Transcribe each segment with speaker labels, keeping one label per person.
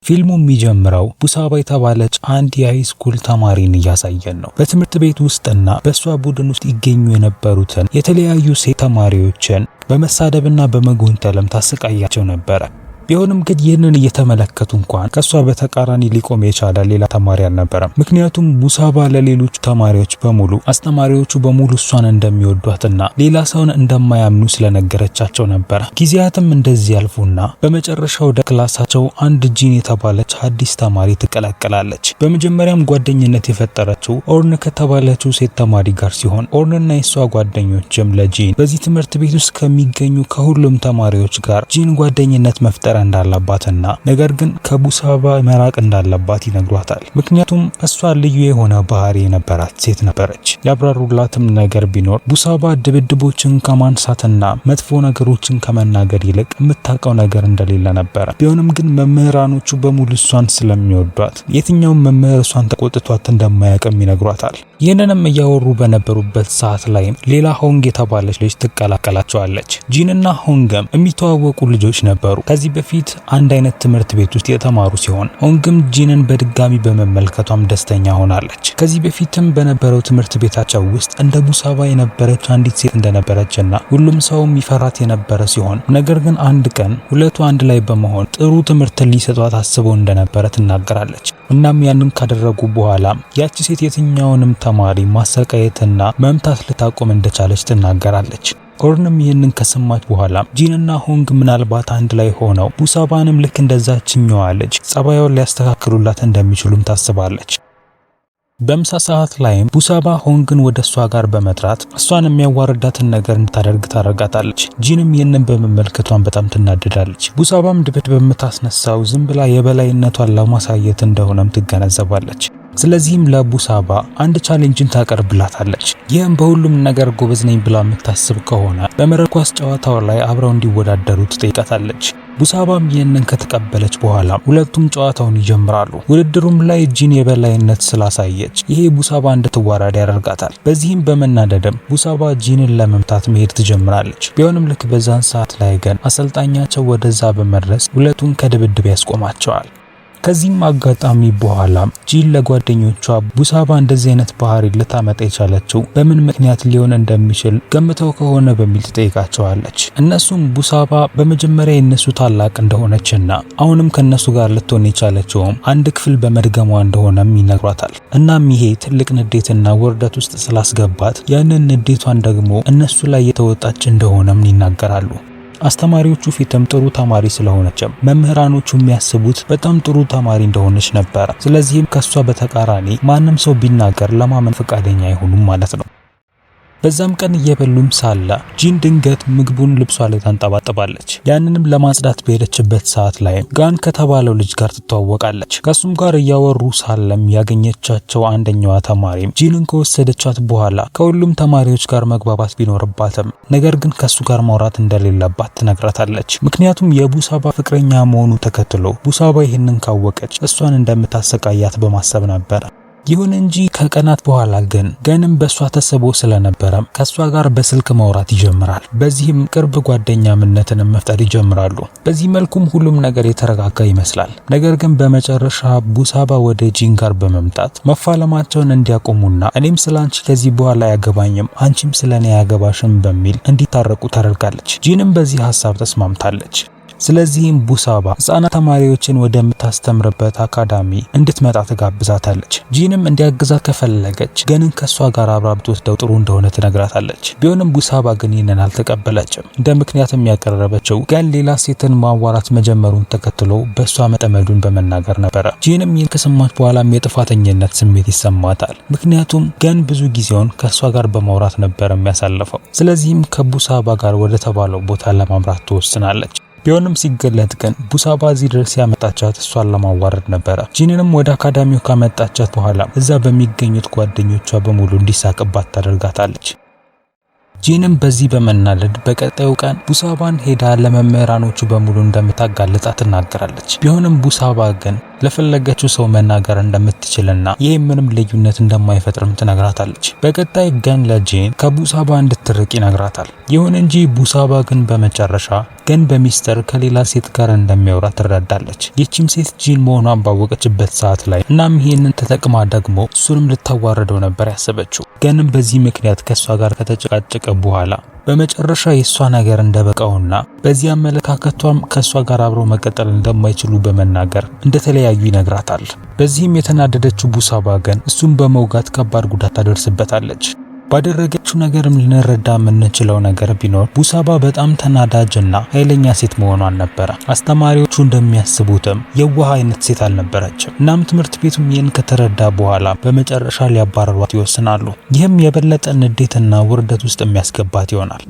Speaker 1: ፊልሙ የሚጀምረው ቡሳባ የተባለች አንድ የሃይስኩል ተማሪን እያሳየን ነው። በትምህርት ቤት ውስጥና በሷ ቡድን ውስጥ ይገኙ የነበሩትን የተለያዩ ሴት ተማሪዎችን በመሳደብና በመጎንተልም ታሰቃያቸው ነበረ። ቢሆንም ግን ይህንን እየተመለከቱ እንኳን ከሷ በተቃራኒ ሊቆም የቻለ ሌላ ተማሪ አልነበረም። ምክንያቱም ቡሳባ ለሌሎች ተማሪዎች በሙሉ አስተማሪዎቹ በሙሉ እሷን እንደሚወዷትና ሌላ ሰውን እንደማያምኑ ስለነገረቻቸው ነበረ። ጊዜያትም እንደዚህ ያልፉና በመጨረሻ ወደ ክላሳቸው አንድ ጂን የተባለች አዲስ ተማሪ ትቀላቀላለች። በመጀመሪያም ጓደኝነት የፈጠረችው ኦርን ከተባለችው ሴት ተማሪ ጋር ሲሆን ኦርንና የሷ ጓደኞችም ለጂን በዚህ ትምህርት ቤት ውስጥ ከሚገኙ ከሁሉም ተማሪዎች ጋር ጂን ጓደኝነት መፍጠር እንዳለባትና ነገር ግን ከቡሳባ መራቅ እንዳለባት ይነግሯታል። ምክንያቱም እሷ ልዩ የሆነ ባህሪ የነበራት ሴት ነበረች። ያብራሩላትም ነገር ቢኖር ቡሳባ ድብድቦችን ከማንሳትና መጥፎ ነገሮችን ከመናገር ይልቅ የምታውቀው ነገር እንደሌለ ነበረ። ቢሆንም ግን መምህራኖቹ በሙሉ እሷን ስለሚወዷት የትኛውም መምህር እሷን ተቆጥቷት እንደማያውቅም ይነግሯታል። ይህንንም እያወሩ በነበሩበት ሰዓት ላይ ሌላ ሆንግ የተባለች ልጅ ትቀላቀላቸዋለች። ጂንና ሆንግም የሚተዋወቁ ልጆች ነበሩ። ከዚህ በፊት አንድ አይነት ትምህርት ቤት ውስጥ የተማሩ ሲሆን ሆንግም ጂንን በድጋሚ በመመልከቷም ደስተኛ ሆናለች። ከዚህ በፊትም በነበረው ትምህርት ቤታቸው ውስጥ እንደ ቡሳባ የነበረች አንዲት ሴት እንደነበረችና ሁሉም ሰውም ይፈራት የነበረ ሲሆን ነገር ግን አንድ ቀን ሁለቱ አንድ ላይ በመሆን ጥሩ ትምህርት ሊሰጧት አስበው እንደነበረ ትናገራለች። እናም ያንን ካደረጉ በኋላ ያቺ ሴት የትኛውንም ተማሪ ማሰቃየትና መምታት ልታቆም እንደቻለች ትናገራለች። ኦርንም ይህንን ከሰማች በኋላ ጂንና ሆንግ ምናልባት አንድ ላይ ሆነው ቡሳባንም ልክ እንደዛችኛዋ ልጅ ጸባዩን ሊያስተካክሉላት እንደሚችሉም ታስባለች። በምሳ ሰዓት ላይም ቡሳባ ሆንግን ወደ እሷ ጋር በመጥራት እሷን የሚያዋርዳትን ነገር እንድታደርግ ታደርጋታለች። ጂንም ይህንን በመመልከቷን በጣም ትናደዳለች። ቡሳባም ድብድብ በምታስነሳው ዝም ብላ የበላይነቷን ለማሳየት እንደሆነም ትገነዘባለች። ስለዚህም ለቡሳባ አንድ ቻሌንጅን ታቀርብላታለች። ይህም በሁሉም ነገር ጎበዝ ነኝ ብላ የምታስብ ከሆነ በመረብ ኳስ ጨዋታው ላይ አብረው እንዲወዳደሩ ትጠይቃታለች። ቡሳባም ይህንን ከተቀበለች በኋላ ሁለቱም ጨዋታውን ይጀምራሉ። ውድድሩም ላይ ጂን የበላይነት ስላሳየች ይሄ ቡሳባ እንድትዋረድ ያደርጋታል። በዚህም በመናደድም ቡሳባ ጂንን ለመምታት መሄድ ትጀምራለች። ቢሆንም ልክ በዛን ሰዓት ላይ ግን አሰልጣኛቸው ወደዛ በመድረስ ሁለቱን ከድብድብ ያስቆማቸዋል። ከዚህም አጋጣሚ በኋላ ጂን ለጓደኞቿ ቡሳባ እንደዚህ አይነት ባህሪ ልታመጣ የቻለችው በምን ምክንያት ሊሆን እንደሚችል ገምተው ከሆነ በሚል ትጠይቃቸዋለች። እነሱም ቡሳባ በመጀመሪያ የነሱ ታላቅ እንደሆነችና አሁንም ከነሱ ጋር ልትሆን የቻለችውም አንድ ክፍል በመድገሟ እንደሆነም ይነግሯታል። እናም ይሄ ትልቅ ንዴትና ውርደት ውስጥ ስላስገባት ያንን ንዴቷን ደግሞ እነሱ ላይ የተወጣች እንደሆነም ይናገራሉ። አስተማሪዎቹ ፊትም ጥሩ ተማሪ ስለሆነችም መምህራኖቹ የሚያስቡት በጣም ጥሩ ተማሪ እንደሆነች ነበር። ስለዚህም ከሷ በተቃራኒ ማንም ሰው ቢናገር ለማመን ፈቃደኛ አይሆኑም ማለት ነው። በዛም ቀን እየበሉም ሳለ ጂን ድንገት ምግቡን ልብሷ ላይ ታንጠባጥባለች። ያንንም ለማጽዳት በሄደችበት ሰዓት ላይ ጋን ከተባለው ልጅ ጋር ትተዋወቃለች። ከሱም ጋር እያወሩ ሳለም ያገኘቻቸው አንደኛዋ ተማሪም ጂንን ከወሰደቻት በኋላ ከሁሉም ተማሪዎች ጋር መግባባት ቢኖርባትም ነገር ግን ከሱ ጋር ማውራት እንደሌለባት ትነግራታለች። ምክንያቱም የቡሳባ ፍቅረኛ መሆኑ ተከትሎ ቡሳባ ይህንን ካወቀች እሷን እንደምታሰቃያት በማሰብ ነበር። ይሁን እንጂ ከቀናት በኋላ ግን ገንም በሷ ተስቦ ስለነበረም ከሷ ጋር በስልክ ማውራት ይጀምራል። በዚህም ቅርብ ጓደኛምነትን መፍጠር ይጀምራሉ። በዚህ መልኩም ሁሉም ነገር የተረጋጋ ይመስላል። ነገር ግን በመጨረሻ ቡሳባ ወደ ጂን ጋር በመምጣት መፋለማቸውን እንዲያቆሙና እኔም ስላንቺ ከዚህ በኋላ አያገባኝም አንቺም ስለኔ አያገባሽም በሚል እንዲታረቁ ታደርጋለች። ጂንም በዚህ ሐሳብ ተስማምታለች። ስለዚህም ቡሳባ ህፃናት ተማሪዎችን ወደምታስተምርበት አካዳሚ እንድትመጣ ተጋብዛታለች። ጂንም እንዲያግዛት ከፈለገች ገንን ከሷ ጋር አብራ ብትወስደው ጥሩ እንደሆነ ትነግራታለች። ቢሆንም ቡሳባ ግን ይህንን አልተቀበለችም። እንደ ምክንያትም ያቀረበችው ገን ሌላ ሴትን ማዋራት መጀመሩን ተከትሎ በሷ መጠመዱን በመናገር ነበረ። ጂንም ይህን ከሰማች በኋላም የጥፋተኝነት ስሜት ይሰማታል። ምክንያቱም ገን ብዙ ጊዜውን ከሷ ጋር በማውራት ነበር የሚያሳልፈው። ስለዚህም ከቡሳባ ጋር ወደ ተባለው ቦታ ለማምራት ትወስናለች። ቢሆንም ሲገለጥ ግን ቡሳባ እዚህ ድረስ ያመጣቻት እሷን ለማዋረድ ነበረ። ጂንንም ወደ አካዳሚው ካመጣቻት በኋላ እዛ በሚገኙት ጓደኞቿ በሙሉ እንዲሳቅባት ታደርጋታለች። ጂንም በዚህ በመናደድ በቀጣዩ ቀን ቡሳባን ሄዳ ለመምህራኖቹ በሙሉ እንደምታጋልጣ ትናገራለች። ቢሆንም ቡሳባ ግን ለፈለገችው ሰው መናገር እንደምትችልና ይህ ምንም ልዩነት እንደማይፈጥርም ትነግራታለች። በቀጣይ ቀን ለጂን ከቡሳባ እንድትርቅ ይነግራታል። ይሁን እንጂ ቡሳባ ግን በመጨረሻ ግን በሚስጥር ከሌላ ሴት ጋር እንደሚያወራ ትረዳለች። ይህችም ሴት ጂን መሆኗን ባወቀችበት ሰዓት ላይ እናም ይህንን ተጠቅማ ደግሞ እሱንም ልታዋረደው ነበር ያሰበችው። ገንም በዚህ ምክንያት ከሷ ጋር ከተጨቃጨቀ በኋላ በመጨረሻ የሷ ነገር እንደበቃውና በዚህ አመለካከቷም ከሷ ጋር አብሮ መቀጠል እንደማይችሉ በመናገር እንደተለያዩ ይነግራታል። በዚህም የተናደደችው ቡሳባ ግን እሱን በመውጋት ከባድ ጉዳት ታደርስበታለች። ባደረገችው ነገርም ልንረዳ የምንችለው ነገር ቢኖር ቡሳባ በጣም ተናዳጅና ኃይለኛ ሴት መሆኗን ነበረ። አስተማሪዎቹ እንደሚያስቡትም የዋህ አይነት ሴት አልነበረችም። እናም ትምህርት ቤቱም ይህን ከተረዳ በኋላ በመጨረሻ ሊያባረሯት ይወስናሉ። ይህም የበለጠ ንዴትና ውርደት ውስጥ የሚያስገባት ይሆናል።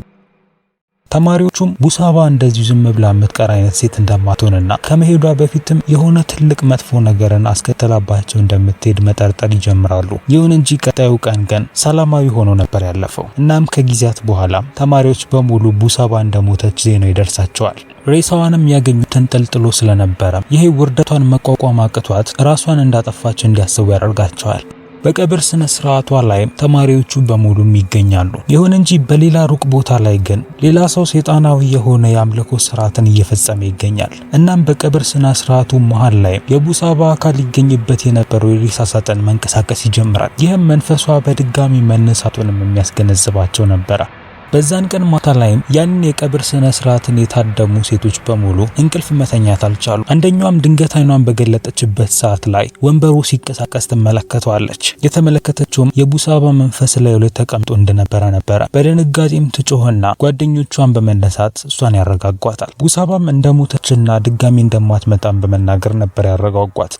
Speaker 1: ተማሪዎቹም ቡሳባ እንደዚሁ ዝም ብላ የምትቀር አይነት ሴት እንደማትሆንና ከመሄዷ በፊትም የሆነ ትልቅ መጥፎ ነገርን አስከተላባቸው እንደምትሄድ መጠርጠር ይጀምራሉ። ይሁን እንጂ ቀጣዩ ቀን ሰላማዊ ሆኖ ነበር ያለፈው። እናም ከጊዜያት በኋላ ተማሪዎች በሙሉ ቡሳባ እንደሞተች ዜናው ይደርሳቸዋል። ሬሳዋንም ያገኙት ተንጠልጥሎ ስለነበረ ይሄ ውርደቷን መቋቋም አቅቷት ራሷን እንዳጠፋች እንዲያስቡ ያደርጋቸዋል። በቀብር ስነ ስርዓቷ ላይ ተማሪዎቹ በሙሉ ይገኛሉ። ይሁን እንጂ በሌላ ሩቅ ቦታ ላይ ግን ሌላ ሰው ሰይጣናዊ የሆነ የአምልኮ ስርዓትን እየፈጸመ ይገኛል። እናም በቀብር ስነ ስርዓቱ መሃል ላይ የቡሳባ አካል ሊገኝበት የነበረው የሬሳ ሳጥን መንቀሳቀስ ይጀምራል። ይህም መንፈሷ በድጋሚ መነሳቱንም የሚያስገነዝባቸው ነበረ። በዛን ቀን ማታ ላይም ያንን የቀብር ስነ ስርዓትን የታደሙ ሴቶች በሙሉ እንቅልፍ መተኛት አልቻሉ። አንደኛዋም ድንገት አይኗን በገለጠችበት ሰዓት ላይ ወንበሩ ሲንቀሳቀስ ትመለከተዋለች። የተመለከተችውም የቡሳባ መንፈስ ላይ ተቀምጦ እንደነበረ ነበረ። በድንጋጤም ትጮህና ጓደኞቿን በመነሳት እሷን ያረጋጓታል። ቡሳባም እንደሞተችና ድጋሚ እንደማትመጣም በመናገር ነበር ያረጋጓት።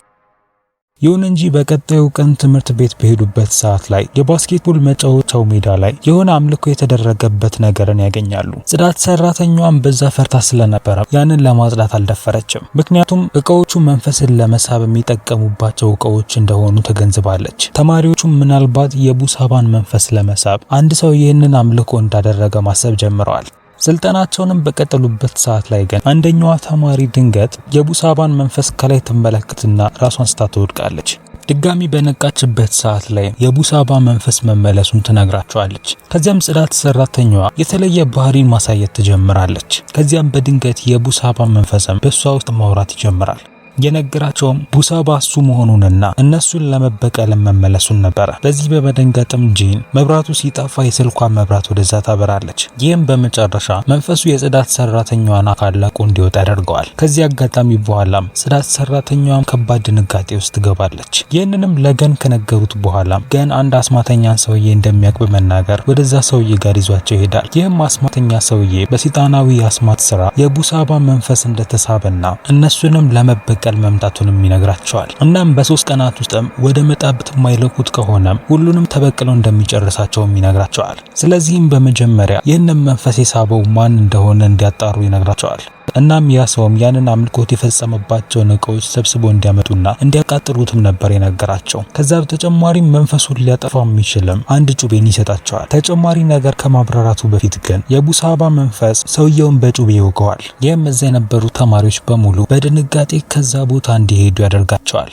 Speaker 1: ይሁን እንጂ በቀጣዩ ቀን ትምህርት ቤት በሄዱበት ሰዓት ላይ የባስኬትቦል መጫወቻው ሜዳ ላይ የሆነ አምልኮ የተደረገበት ነገርን ያገኛሉ። ጽዳት ሰራተኛዋም በዛ ፈርታ ስለነበረ ያንን ለማጽዳት አልደፈረችም። ምክንያቱም እቃዎቹ መንፈስን ለመሳብ የሚጠቀሙባቸው እቃዎች እንደሆኑ ተገንዝባለች። ተማሪዎቹም ምናልባት የቡሳባን መንፈስ ለመሳብ አንድ ሰው ይህንን አምልኮ እንዳደረገ ማሰብ ጀምረዋል። ስልጠናቸውንም በቀጠሉበት ሰዓት ላይ ግን አንደኛዋ ተማሪ ድንገት የቡሳባን መንፈስ ከላይ ትመለከትና ራሷን ስታ ትወድቃለች። ድጋሚ በነቃችበት ሰዓት ላይ የቡሳባ መንፈስ መመለሱን ትነግራቸዋለች። ከዚያም ጽዳት ሰራተኛዋ የተለየ ባህሪን ማሳየት ትጀምራለች። ከዚያም በድንገት የቡሳባ መንፈስም በሷ ውስጥ ማውራት ይጀምራል። የነገራቸውም ቡሳባ እሱ መሆኑንና እነሱን ለመበቀል መመለሱን ነበር። በዚህ በመደንገጥም ጂን መብራቱ ሲጠፋ የስልኳን መብራት ወደዛ ታበራለች። ይህም በመጨረሻ መንፈሱ የጽዳት ሰራተኛዋን አካል ለቆ እንዲወጣ ያደርገዋል። ከዚህ አጋጣሚ በኋላም ጽዳት ሰራተኛዋም ከባድ ድንጋጤ ውስጥ ትገባለች። ይህንንም ለገን ከነገሩት በኋላ ገን አንድ አስማተኛን ሰውዬ እንደሚያውቅ በመናገር ወደዛ ሰውዬ ጋር ይዟቸው ይሄዳል። ይህም አስማተኛ ሰውዬ በሰይጣናዊ አስማት ስራ የቡሳባ መንፈስ እንደተሳበና እነሱንም ለመበቀል መምጣቱንም ይነግራቸዋል። እናም በ3 ቀናት ውስጥም ወደ መጣበት የማይለቁት ከሆነ ሁሉንም ተበቅለው እንደሚጨርሳቸውም ይነግራቸዋል። ስለዚህም በመጀመሪያ ይህንን መንፈስ የሳበው ማን እንደሆነ እንዲያጣሩ ይነግራቸዋል። እናም ያ ሰውም ያንን አምልኮት የፈጸመባቸውን እቃዎች ሰብስቦ እንዲያመጡና እንዲያቃጥሉትም ነበር የነገራቸው። ከዛ በተጨማሪም መንፈሱን ሊያጠፋው የሚችልም አንድ ጩቤን ይሰጣቸዋል። ተጨማሪ ነገር ከማብራራቱ በፊት ግን የቡሳባ መንፈስ ሰውየውን በጩቤ ይወገዋል። ይህም እዛ የነበሩ ተማሪዎች በሙሉ በድንጋጤ ከዛ ቦታ እንዲሄዱ ያደርጋቸዋል።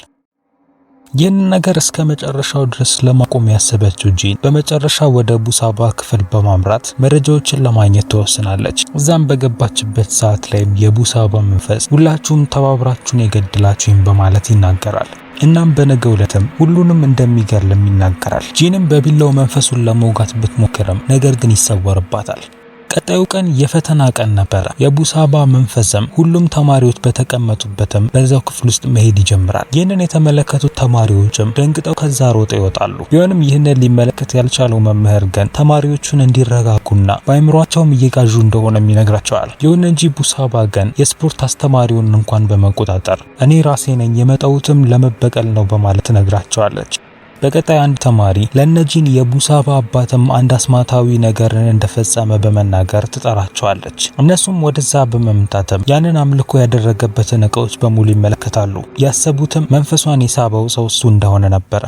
Speaker 1: ይህን ነገር እስከ መጨረሻው ድረስ ለማቆም ያሰበችው ጂን በመጨረሻ ወደ ቡሳባ ክፍል በማምራት መረጃዎችን ለማግኘት ትወስናለች። እዛም በገባችበት ሰዓት ላይ የቡሳባ መንፈስ ሁላችሁም ተባብራችሁን የገደላችሁኝ በማለት ይናገራል። እናም በነገው ዕለትም ሁሉንም እንደሚገርልም ይናገራል። ጂንም በቢላው መንፈሱን ለመውጋት ብትሞክርም ነገር ግን ይሰወርባታል። ቀጣዩ ቀን የፈተና ቀን ነበር። የቡሳባ መንፈስም ሁሉም ተማሪዎች በተቀመጡበትም በዛው ክፍል ውስጥ መሄድ ይጀምራል። ይህንን የተመለከቱት ተማሪዎችም ደንግጠው ከዛ ሮጠው ይወጣሉ። ቢሆንም ይህንን ሊመለከት ያልቻለው መምህር ግን ተማሪዎቹን እንዲረጋጉና በአይምሯቸውም እየጋዡ እንደሆነ ይነግራቸዋል። ይሁን እንጂ ቡሳባ ግን የስፖርት አስተማሪውን እንኳን በመቆጣጠር እኔ ራሴ ነኝ የመጣሁትም ለመበቀል ነው በማለት ትነግራቸዋለች። በቀጣይ አንድ ተማሪ ለነጂን የቡሳባ አባትም አንድ አስማታዊ ነገርን እንደፈጸመ በመናገር ትጠራቸዋለች። እነሱም ወደዛ በመምጣትም ያንን አምልኮ ያደረገበትን እቃዎች በሙሉ ይመለከታሉ። ያሰቡትም መንፈሷን የሳበው ሰው እሱ እንደሆነ ነበረ።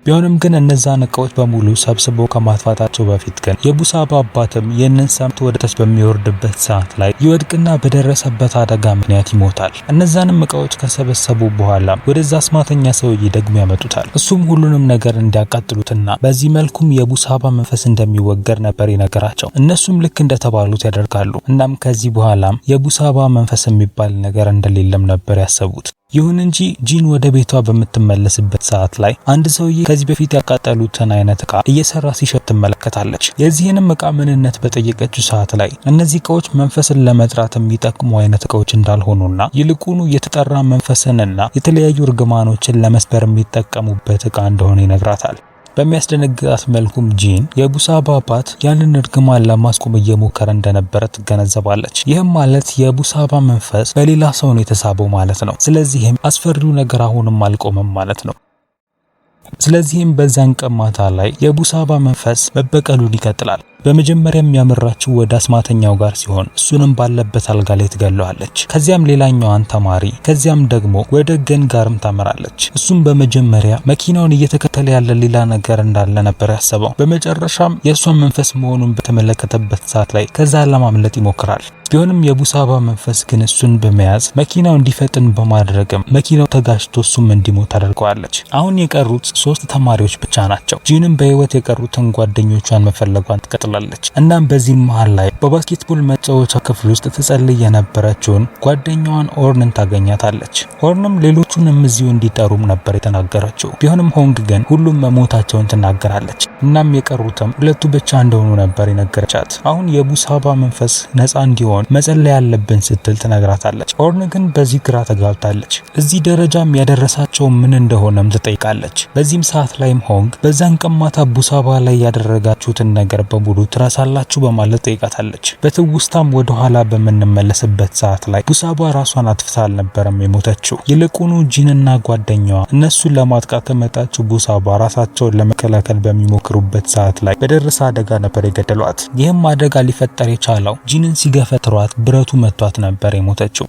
Speaker 1: ቢሆንም ግን እነዛን እቃዎች በሙሉ ሰብስበው ከማጥፋታቸው በፊት ግን የቡሳባ አባትም ይህንን ሰምቶ ወደ ታች በሚወርድበት ሰዓት ላይ ይወድቅና በደረሰበት አደጋ ምክንያት ይሞታል። እነዛንም እቃዎች ከሰበሰቡ በኋላ ወደዛ አስማተኛ ሰውዬ ደግሞ ያመጡታል። እሱም ሁሉንም ነገር እንዲያቃጥሉትና በዚህ መልኩም የቡሳባ መንፈስ እንደሚወገድ ነበር የነገራቸው። እነሱም ልክ እንደተባሉት ያደርጋሉ። እናም ከዚህ በኋላም የቡሳባ መንፈስ የሚባል ነገር እንደሌለም ነበር ያሰቡት። ይሁን እንጂ ጂን ወደ ቤቷ በምትመለስበት ሰዓት ላይ አንድ ሰውዬ ከዚህ በፊት ያቃጠሉትን አይነት እቃ እየሰራ ሲሸጥ ትመለከታለች። የዚህንም እቃ ምንነት በጠየቀችው ሰዓት ላይ እነዚህ እቃዎች መንፈስን ለመጥራት የሚጠቅሙ አይነት እቃዎች እንዳልሆኑና ይልቁኑ የተጠራ መንፈስንና የተለያዩ እርግማኖችን ለመስበር የሚጠቀሙበት እቃ እንደሆነ ይነግራታል። በሚያስደነግጣት መልኩም ጂን የቡሳባ አባት ያንን እርግማን ለማስቆም እየሞከረ እንደነበረ ትገነዘባለች። ይህም ማለት የቡሳባ መንፈስ በሌላ ሰው ነው የተሳበው ማለት ነው። ስለዚህም አስፈሪው ነገር አሁንም አልቆመም ማለት ነው። ስለዚህም በዛን ቀን ማታ ላይ የቡሳባ መንፈስ መበቀሉን ይቀጥላል። በመጀመሪያ የሚያመራችው ወደ አስማተኛው ጋር ሲሆን እሱንም ባለበት አልጋ ላይ ትገለዋለች። ከዚያም ሌላኛዋን ተማሪ ከዚያም ደግሞ ወደ ገን ጋርም ታመራለች። እሱም በመጀመሪያ መኪናውን እየተከተለ ያለ ሌላ ነገር እንዳለ ነበር ያሰበው። በመጨረሻም የእሷን መንፈስ መሆኑን በተመለከተበት ሰዓት ላይ ከዛ ለማምለጥ ይሞክራል። ቢሆንም የቡሳባ መንፈስ ግን እሱን በመያዝ መኪናው እንዲፈጥን በማድረግም መኪናው ተጋጭቶ እሱም እንዲሞት አድርገዋለች። አሁን የቀሩት 3 ተማሪዎች ብቻ ናቸው። ጂንም በህይወት የቀሩትን ጓደኞቿን መፈለጓን ትቀጥላለች። እናም በዚህ መሃል ላይ በባስኬትቦል መጫወቻ ክፍል ውስጥ ትጸልይ የነበረችውን ጓደኛዋን ኦርንን ታገኛታለች። ኦርንም ሌሎቹንም እዚሁ እንዲጠሩም ነበር የተናገረችው። ቢሆንም ሆንግ ግን ሁሉም መሞታቸውን ትናገራለች። እናም የቀሩትም 2 ብቻ እንደሆኑ ነበር የነገረቻት። አሁን የቡሳባ መንፈስ ነፃ እንዲሆን መጸለይ ያለብን ስትል ትነግራታለች። ኦርን ግን በዚህ ግራ ተጋብታለች። እዚህ ደረጃም ያደረሳቸው ምን እንደሆነም ትጠይቃለች። በዚህም ሰዓት ላይም ሆንግ በዛን ቀን ማታ ቡሳባ ላይ ያደረጋችሁትን ነገር በሙሉ ትረሳላችሁ በማለት ጠይቃታለች። በትውስታም ወደ ኋላ በምንመለስበት ሰዓት ላይ ቡሳባ ራሷን አጥፍታ አልነበረም የሞተችው። ይልቁኑ ጂንና ጓደኛዋ እነሱን ለማጥቃት ከመጣችው ቡሳባ ራሳቸውን ለመከላከል በሚሞክሩበት ሰዓት ላይ በደረሰ አደጋ ነበር የገደሏት። ይህም አደጋ ሊፈጠር የቻለው ጂንን ሲገፈት ብረቱ መቷት ነበር የሞተችው።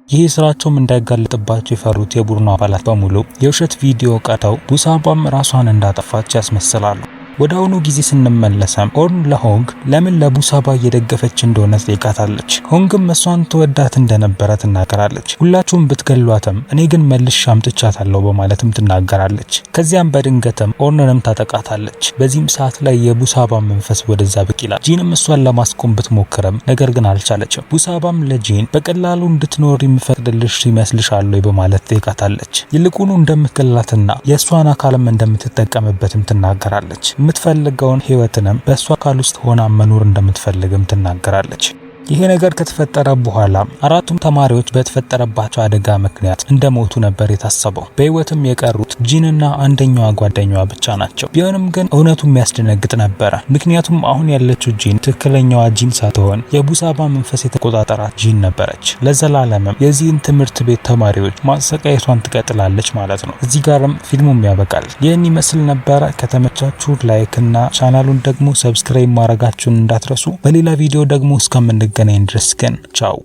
Speaker 1: ይህ ስራቸውም እንዳይጋለጥባቸው የፈሩት የቡድኑ አባላት በሙሉ የውሸት ቪዲዮ ቀርተው ቡሳባም ራሷን እንዳጠፋች ያስመስላሉ። ወደ አሁኑ ጊዜ ስንመለሰም ኦርን ለሆንግ ለምን ለቡሳባ እየደገፈች እንደሆነ ትጠይቃታለች። ሆንግም እሷን ተወዳት እንደነበረ ትናገራለች። ሁላችሁም ብትገሏትም እኔ ግን መልሼ አምጥቻታለሁ በማለትም ትናገራለች። ከዚያም በድንገትም ኦርንንም ታጠቃታለች። በዚህም ሰዓት ላይ የቡሳባ መንፈስ ወደዛ ብቅ ይላል። ጂንም እሷን ለማስቆም ብትሞክርም ነገር ግን አልቻለችም። ቡሳባም ለጂን በቀላሉ እንድትኖር የሚፈቅድልሽ ይመስልሻል በማለት ትጠይቃታለች። ይልቁኑ እንደምትገላትና የእሷን አካልም እንደምትጠቀምበትም ትናገራለች። የምትፈልገውን ህይወትንም በእሷ አካል ውስጥ ሆና መኖር እንደምትፈልግም ትናገራለች። ይሄ ነገር ከተፈጠረ በኋላ 4ቱም ተማሪዎች በተፈጠረባቸው አደጋ ምክንያት እንደሞቱ ነበር የታሰበው። በህይወትም የቀሩት ጂንና አንደኛዋ ጓደኛዋ ብቻ ናቸው። ቢሆንም ግን እውነቱ የሚያስደነግጥ ነበረ። ምክንያቱም አሁን ያለችው ጂን ትክክለኛዋ ጂን ሳትሆን የቡሳባ መንፈስ የተቆጣጠራት ጂን ነበረች። ለዘላለምም የዚህን ትምህርት ቤት ተማሪዎች ማሰቃየቷን ትቀጥላለች ማለት ነው። እዚህ ጋርም ፊልሙም ያበቃል። ይህን ይመስል ነበረ። ከተመቻችሁ ላይክ እና ቻናሉን ደግሞ ሰብስክራይብ ማድረጋችሁን እንዳትረሱ። በሌላ ቪዲዮ ደግሞ እስከምንገናኝ ድረስ ግን ቻው።